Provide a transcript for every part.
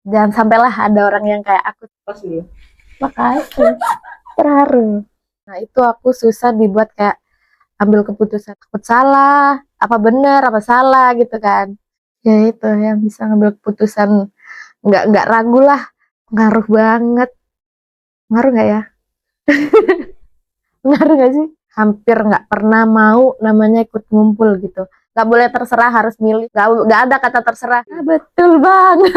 Jangan sampailah ada orang yang kayak aku. Pasti ya. Makasih. Terharu. Nah itu aku susah dibuat kayak ambil keputusan. Takut salah, apa benar, apa salah gitu kan. Ya itu yang bisa ngambil keputusan. Nggak ragu lah. Ngaruh banget. Ngaruh nggak ya? Ngaruh nggak sih? Hampir nggak pernah mau namanya ikut ngumpul gitu. Nggak boleh terserah, harus milih. Nggak ada kata terserah. Ah, betul banget.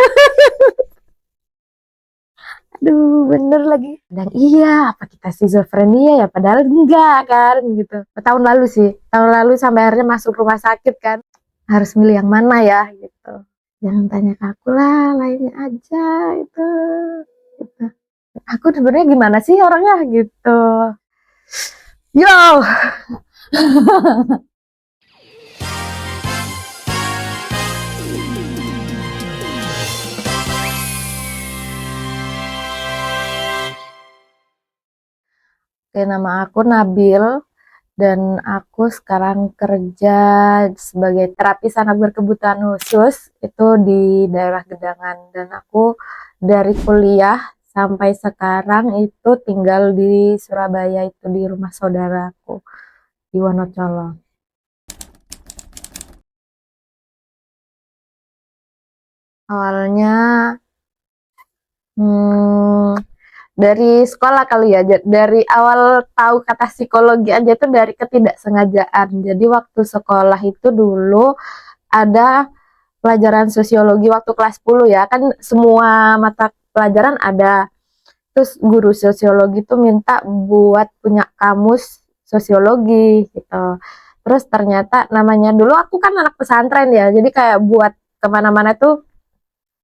Aduh, bener lagi. Dan iya, apa kita schizofrenia ya? Padahal enggak kan, gitu. Tahun lalu sih. Tahun lalu sampai akhirnya masuk rumah sakit kan. Harus milih yang mana ya, gitu. Jangan tanya ke aku lah, lainnya aja, itu. Gitu. Aku sebenarnya gimana sih orangnya, gitu. Yo! Oke, nama aku Nabil. Dan aku sekarang kerja sebagai terapis anak berkebutuhan khusus itu di daerah Gedangan, dan aku dari kuliah sampai sekarang itu tinggal di Surabaya, itu di rumah saudaraku di Wonocolo. Awalnya hmm, dari sekolah kali ya, dari awal tahu kata psikologi aja itu dari ketidaksengajaan. Jadi waktu sekolah itu dulu ada pelajaran sosiologi waktu kelas 10 ya, kan semua mata pelajaran ada. Terus guru sosiologi tuh minta buat punya kamus sosiologi gitu. Terus ternyata namanya, dulu aku kan anak pesantren ya, jadi kayak buat kemana-mana tuh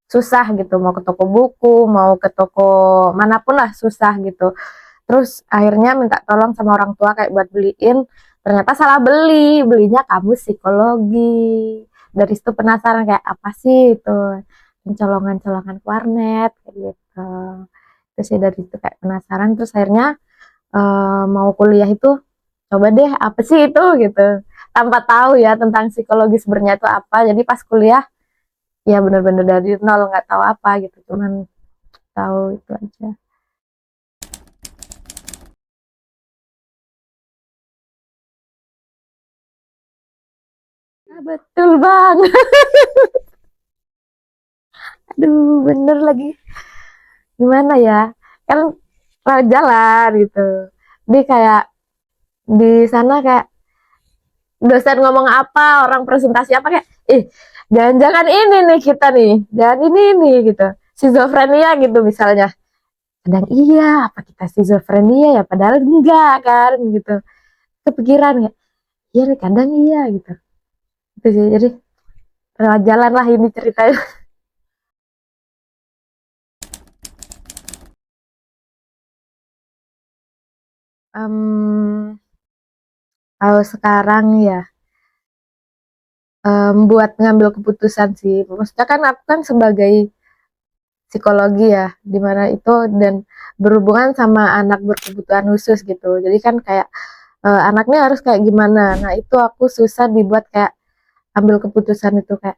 susah gitu, mau ke toko buku, mau ke toko manapun lah susah gitu. Terus akhirnya minta tolong sama orang tua kayak buat beliin, ternyata salah belinya kamus psikologi. Dari situ penasaran kayak apa sih itu colongan-colongan warnet kayak gitu. Terus ya dari itu kayak penasaran, terus akhirnya mau kuliah itu coba deh apa sih itu gitu, tanpa tahu ya tentang psikologi sebenarnya itu apa. Jadi pas kuliah ya benar-benar dari nol, nggak tahu apa gitu, cuman tahu itu aja. Ah, betul banget. Aduh, bener lagi. Gimana ya? Kan jalan gitu. Dia kayak di sana kayak dosen ngomong apa, orang presentasi apa kayak, jangan-jangan ini nih kita nih, jangan ini nih gitu. Schizofrenia gitu misalnya. Kadang iya, apa kita schizofrenia ya? Padahal enggak kan gitu. Kepikiran ya, iya nih kadang iya gitu. Itu sih, jadi jalan lah ini ceritanya. Um, Kalau sekarang ya buat ngambil keputusan sih. Maksudnya kan aku kan sebagai psikologi ya, dimana itu dan berhubungan sama anak berkebutuhan khusus gitu. Jadi kan kayak anaknya harus kayak gimana. Nah itu aku susah dibuat kayak ambil keputusan itu kayak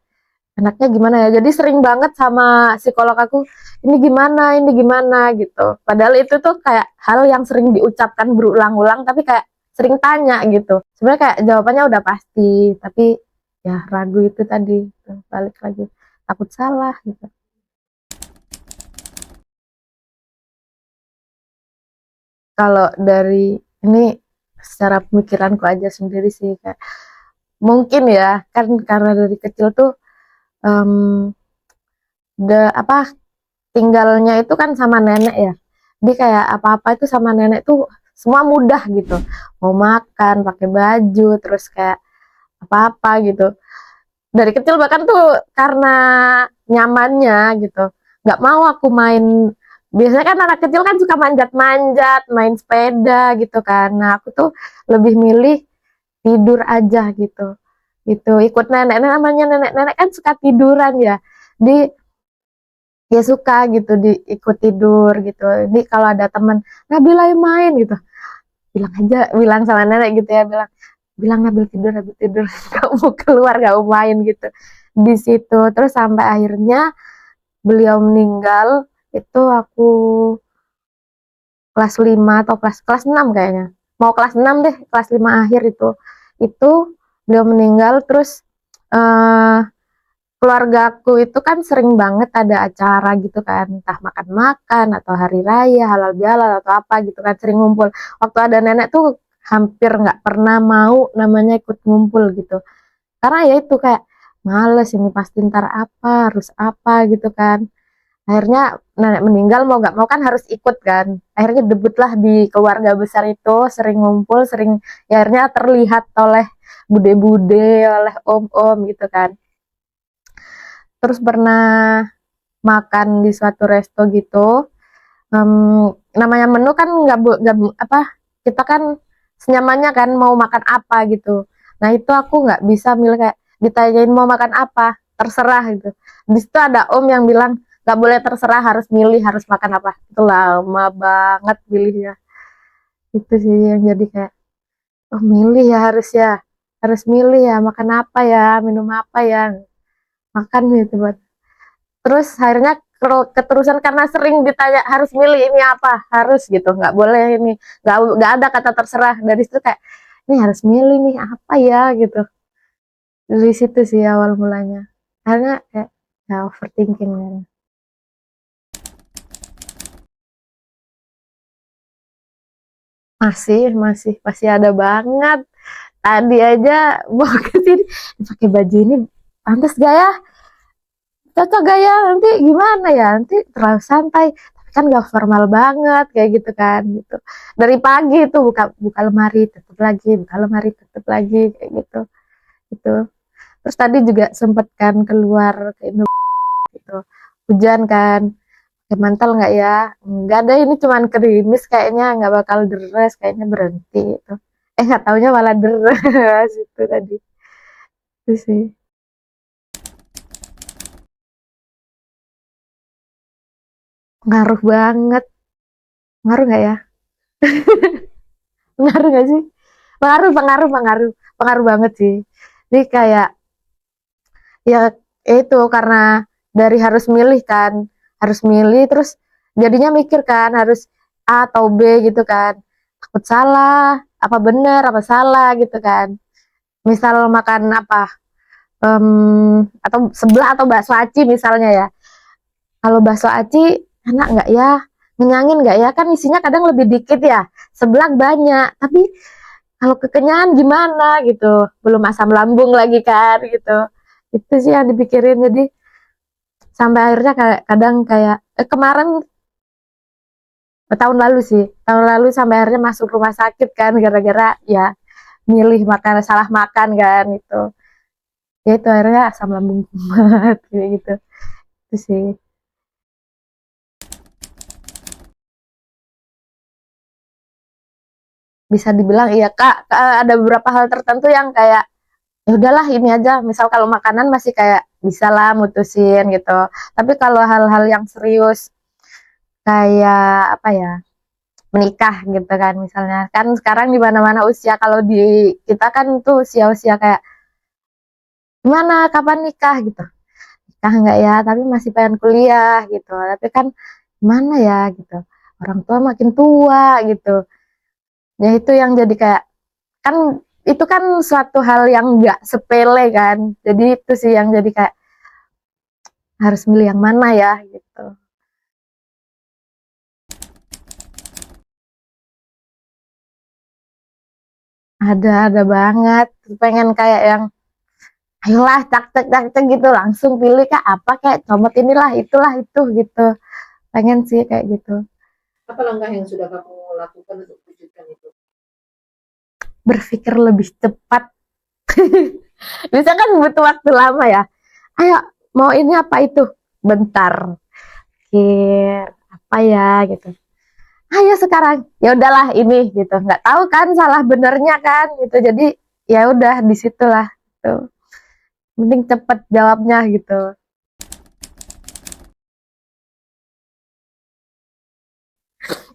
anaknya gimana ya. Jadi sering banget sama psikolog aku, ini gimana gitu. Padahal itu tuh kayak hal yang sering diucapkan berulang-ulang, tapi kayak sering tanya gitu. Sebenarnya kayak jawabannya udah pasti, tapi ya ragu itu tadi, balik lagi takut salah gitu. Kalau dari ini secara pemikiranku aja sendiri sih kayak mungkin ya kan karena dari kecil tuh um, apa tinggalnya itu kan sama nenek ya. Dia kayak apa-apa itu sama nenek tuh semua mudah gitu. Mau makan, pakai baju, terus kayak apa-apa gitu. Dari kecil bahkan tuh karena nyamannya gitu. Nggak mau aku main. Biasanya kan anak kecil kan suka manjat-manjat, main sepeda gitu kan. Nah aku tuh lebih milih tidur aja gitu. Itu ikut nenek, namanya nenek-nenek kan suka tiduran ya. Di dia suka gitu ikut tidur gitu. Ini kalau ada teman Nabila yang main gitu, bilang aja, bilang sama nenek gitu ya, bilang bilang Nabil tidur gak mau keluar, gak mau main gitu di situ. Terus sampai akhirnya beliau meninggal itu aku kelas 5 atau kelas kelas 6 kayaknya. Mau kelas 6 deh, kelas 5 akhir itu. Itu beliau meninggal terus eh keluargaku itu kan sering banget ada acara gitu kan, entah makan-makan atau hari raya, halal bihalal atau apa gitu kan, sering ngumpul. Waktu ada nenek tuh hampir nggak pernah mau namanya ikut ngumpul gitu. Karena ya itu kayak males ini pasti ntar apa, harus apa gitu kan. Akhirnya nenek meninggal mau nggak mau kan harus ikut kan. Akhirnya debutlah di keluarga besar itu, sering ngumpul, sering ya akhirnya terlihat oleh bude-bude, oleh om-om gitu kan. Terus pernah makan di suatu resto gitu. Namanya menu kan nggak apa, kita kan senyamannya kan mau makan apa gitu. Nah itu aku nggak bisa milih, kayak ditanyain mau makan apa terserah gitu. Di situ ada om yang bilang nggak boleh terserah, harus milih harus makan apa. Itu lama banget pilihnya. Itu sih yang jadi kayak, oh milih ya, harus milih ya, makan apa ya, minum apa ya, makan gitu buat. Terus akhirnya keterusan karena sering ditanya harus milih ini apa, harus gitu, nggak boleh ini, nggak ada kata terserah. Dari situ kayak ini harus milih nih apa ya gitu. Dari situ sih awal mulanya, karena kayak ya overthinking ya. Masih ada banget. Tadi aja mau ke sini pakai baju ini pantas gak ya, cocok gak ya, nanti gimana ya, nanti terlalu santai tapi kan gak formal banget kayak gitu kan gitu. Dari pagi itu buka buka lemari tutup lagi, buka lemari tutup lagi kayak gitu gitu. Terus tadi juga sempet kan keluar ke Indo gitu, hujan kan, pakai mantel nggak ya, nggak ada, ini cuman gerimis kayaknya nggak bakal deres, kayaknya berhenti itu, nggak taunya malah deres itu tadi. Itu sih ngaruh banget. Ngaruh nggak ya? Ngaruh nggak sih? Pengaruh banget sih. Jadi kayak ya itu karena dari harus milih kan, harus milih terus jadinya mikir kan harus A atau B gitu kan, takut salah, apa bener apa salah gitu kan. Misal makan apa, atau sebelah atau bakso aci misalnya ya, kalau bakso aci enak nggak ya, ngenyangin nggak ya, kan isinya kadang lebih dikit ya, sebelah banyak tapi kalau kekenyangan gimana gitu, belum asam lambung lagi kan gitu. Itu sih yang dipikirin. Jadi sampai akhirnya kayak kadang kayak kemarin, tahun lalu sih, tahun lalu sampai akhirnya masuk rumah sakit kan gara-gara ya milih makan, salah makan kan itu. Ya itu akhirnya asam lambung kumat kayak gitu. Itu sih bisa dibilang iya kak, ada beberapa hal tertentu yang kayak ya udahlah ini aja, misal kalau makanan masih kayak bisa lah mutusin gitu. Tapi kalau hal-hal yang serius kayak apa ya, menikah gitu kan misalnya, kan sekarang di mana-mana usia, kalau di kita kan tuh usia-usia kayak gimana kapan nikah gitu, nikah enggak ya tapi masih pengen kuliah gitu, tapi kan gimana ya gitu, orang tua makin tua gitu. Ya itu yang jadi kayak, kan itu kan suatu hal yang nggak sepele kan, jadi itu sih yang jadi kayak harus milih yang mana ya gitu. Ada banget, pengen kayak yang ayolah cak cak gitu langsung pilih kak apa, kayak comot inilah itulah itu gitu, pengen sih kayak gitu. Apa langkah yang sudah kamu lakukan untuk mewujudkan itu? Berpikir lebih cepat. Bisa kan butuh waktu lama ya, ayo mau ini apa itu, bentar pikir apa ya gitu, ayo sekarang ya udahlah ini gitu, nggak tahu kan salah benernya kan gitu, jadi ya udah disitulah tuh, penting cepet jawabnya gitu.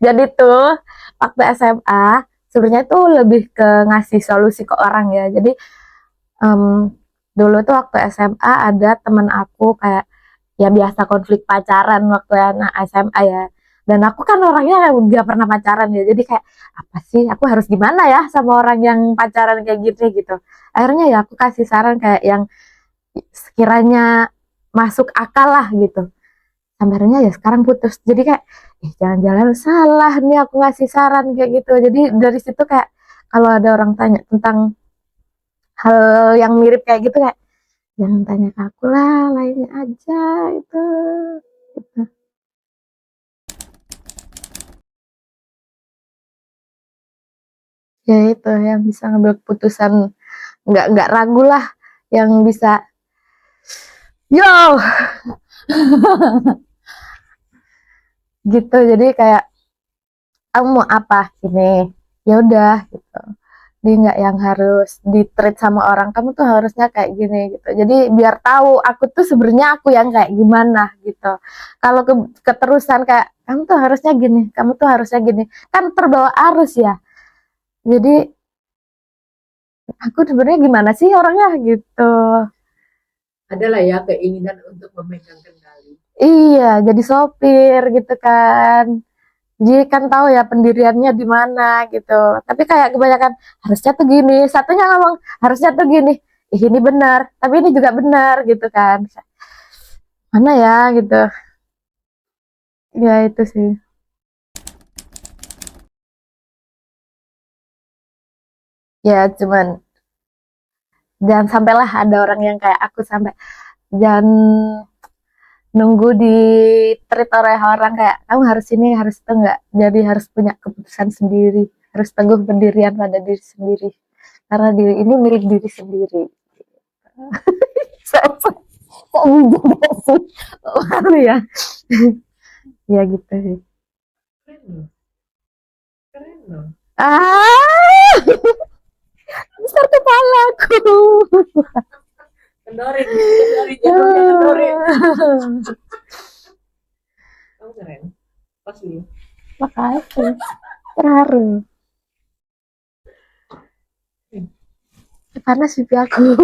Jadi tuh waktu SMA sebenarnya tuh lebih ke ngasih solusi ke orang ya. Jadi em, dulu tuh waktu SMA ada temen aku kayak ya biasa konflik pacaran waktu anak SMA ya. Dan aku kan orangnya nggak pernah pacaran ya, jadi kayak apa sih, aku harus gimana ya sama orang yang pacaran kayak gitu gitu. Akhirnya ya aku kasih saran kayak yang sekiranya masuk akal lah gitu. Sampai akhirnya ya sekarang putus. Jadi kayak, jangan-jangan salah nih aku ngasih saran kayak gitu. Jadi dari situ kayak kalau ada orang tanya tentang hal yang mirip kayak gitu kayak jangan tanya ke aku lah, lainnya aja itu. Gitu. Ya itu yang bisa ngambil keputusan, nggak ragu lah, yang bisa yo gitu. Jadi kayak kamu mau apa ini, ya udah gitu. Dia nggak yang harus di treat sama orang, kamu tuh harusnya kayak gini gitu. Jadi biar tahu aku tuh sebenarnya aku yang kayak gimana gitu. Kalau keterusan kayak kamu tuh harusnya gini, kamu tuh harusnya gini, kan terbawa arus ya. Jadi aku sebenarnya gimana sih orangnya gitu. Adalah ya keinginan untuk memegang kendali. Iya, jadi sopir gitu kan. Jadi kan tahu ya pendiriannya di mana gitu. Tapi kayak kebanyakan harusnya tuh gini, satunya ngomong harusnya tuh gini. Ih, ini benar, tapi ini juga benar gitu kan. Mana ya gitu. Ya itu sih. Ya cuman jangan sampailah ada orang yang kayak aku sampai jangan nunggu di treat oleh orang kayak kamu harus ini harus itu, enggak. Jadi harus punya keputusan sendiri, harus teguh pendirian pada diri sendiri. Karena diri ini milik diri sendiri. Kok juga sih? Malu ya. Ya gitu sih. Keren loh, keren loh. Ah, besar kepalaku. Kendorin, kendorin, jadulnya kendorin. Kamu keren. Pas dulu. Makasih. Terharu. Panas pipi aku.